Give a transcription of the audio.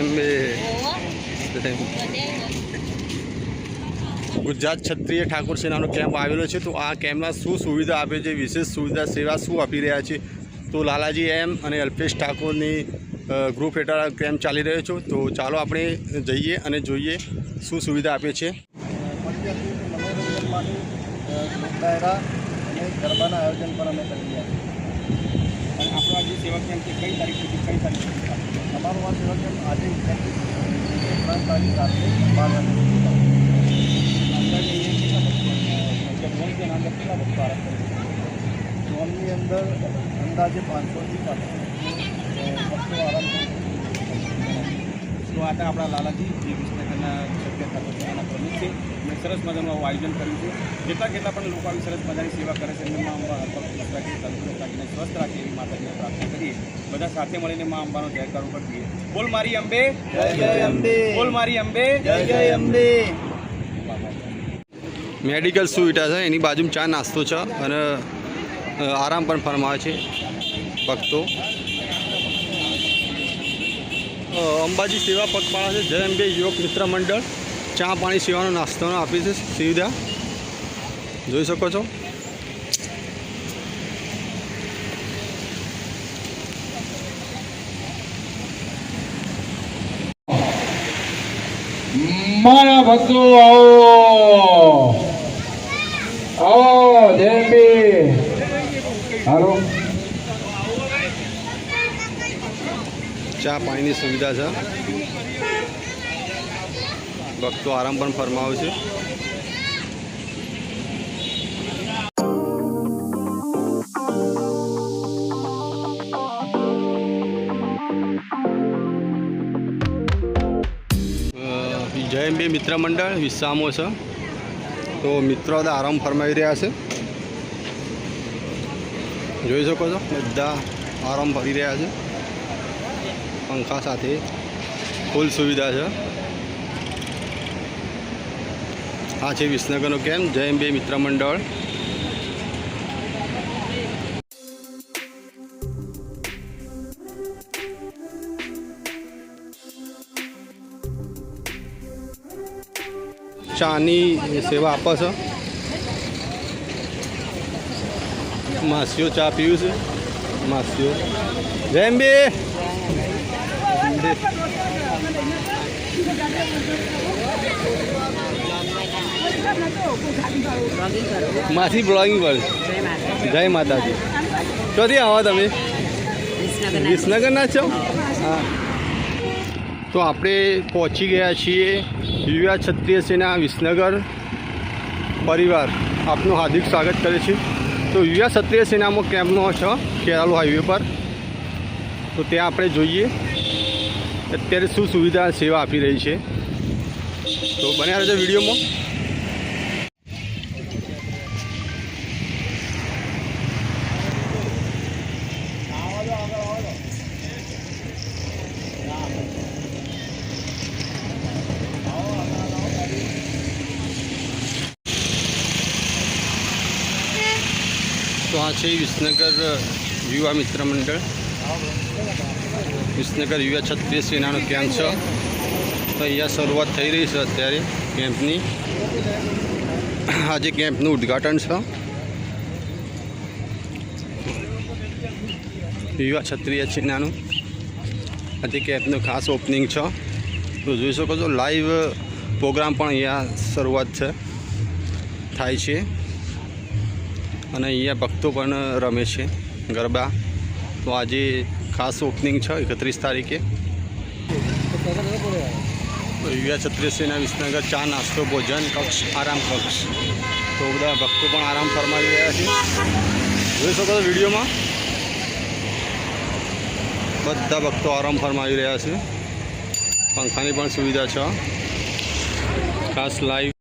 અંબે ગુજરાત ક્ષત્રિય ઠાકોર સેનાનો કેમ્પ આવેલો છે। તો આ કેમ્પમાં શું સુવિધા આપે છે, વિશેષ સુવિધા સેવા શું આપી રહ્યા છે, તો લાલાજી એમ અને અલ્પેશ ઠાકોરની ગ્રુપ હેઠળ આ કેમ્પ ચાલી રહ્યો છે। તો ચાલો આપણે જઈએ અને જોઈએ શું સુવિધા આપે છે। ગરબાના આયોજન પણ અમે કરી રહ્યા છીએ। અને આપણો આજે સેવા કેમ્પ છે કઈ તારીખથી કઈ તારીખ અમારો આ સેવા કેમ્પ આજે 3 તારીખ રાત્રે 12 વાગે ઝોનની અંદર અંદાજે 500થી 700 ભક્તો આરામ તો આ આપણા લાલાજી જે વિસનગરના ક્ષત્રિય ઠાકોર સેનાના પ્રમુખ છે અને સરસ મજાનું આયોજન કર્યું છે। કેટલા પણ લોકો આવી સરસ મજાની સેવા કરે છે એમને મા અંબા તંદુરસ્ત રાખીને સ્વસ્થ રાખે એવી માતાજીને પ્રાર્થના કરીએ। બધા સાથે મળીને મા અંબાનો જયકારો કરીએ। બોલ મારી અંબે જય જય અંબે, બોલ મારી અંબે જય જય અંબે। મેડિકલ સુવિધા છે, એની બાજુમાં ચા નાસ્તો છે અને આરામ પણ ફરમાવે છે ભક્તો। અંબાજી સેવા પગપાળા છે, જય અંબે યુવક મિત્ર મંડળ ચા પાણી સેવાનો નાસ્તાનો આપી છે સુવિધા, જોઈ શકો છો। મારા ભક્તો આવો આવો જય અંબે હાલો। ચા પાણીની સુવિધા છે, ભક્તો આરામ પણ ફરમાવે છે। જય અંબે મિત્ર મંડળ વિસામો છે, તો મિત્રો બધા આરામ ફરમાવી રહ્યા છે, જોઈ શકો છો બધા આરામ ફરી રહ્યા છે, પંખા સાથે ફૂલ સુવિધા છે। આ છે વિસનગરનો કેમ્પ જય અંબે મિત્ર મંડળ। ચાની સેવા આપે છે, માસીઓ ચા પીવું છે, માસીઓ જય અંબે। માસી બ્લોગિંગ પર જય માતાજી। ક્યાંથી આવો તમે? વિસનગરના છો? હા, તો આપણે પહોંચી ગયા છીએ યુવા ક્ષત્રિય સેના વિસનગર પરિવાર આપનું હાર્દિક સ્વાગત કરે છે। તો યુવા ક્ષત્રિય સેનામાં કેમ્પનો છે કેરાલુ હાઈવે પર, તો ત્યાં આપણે જોઈએ અત્યારે શું સુવિધા સેવા આપી રહી છે, તો બન્યા રહેજો વિડીયોમાં। તો આ છે વિસનગર યુવા મિત્ર મંડળ, વિસનગર યુવા ક્ષત્રિય સેનાનો કેમ્પ છે। તો અહીંયા શરૂઆત થઈ રહી છે અત્યારે કેમ્પની, આજે કેમ્પનું ઉદ્ઘાટન છે। યુવા ક્ષત્રિય સેનાનું આજે કેમ્પનું ખાસ ઓપનિંગ છે, તો જોઈ શકો છો લાઈવ પ્રોગ્રામ પણ અહીંયા શરૂઆત થાય છે અને અહીંયા ભક્તો પણ રમે છે ગરબા। તો આજે ખાસ ઓપનિંગ છે 31 તારીખે। યુવા ક્ષત્રિય સેના વિસનગર ચા નાસ્તો ભોજન કક્ષ આરામ કક્ષ, તો બધા ભક્તો પણ આરામ ફરમાવી રહ્યા છે, જોઈ શકો છો વિડીયોમાં બધા ભક્તો આરામ ફરમાવી રહ્યા છે, પંખાની પણ સુવિધા છે, ખાસ લાઈવ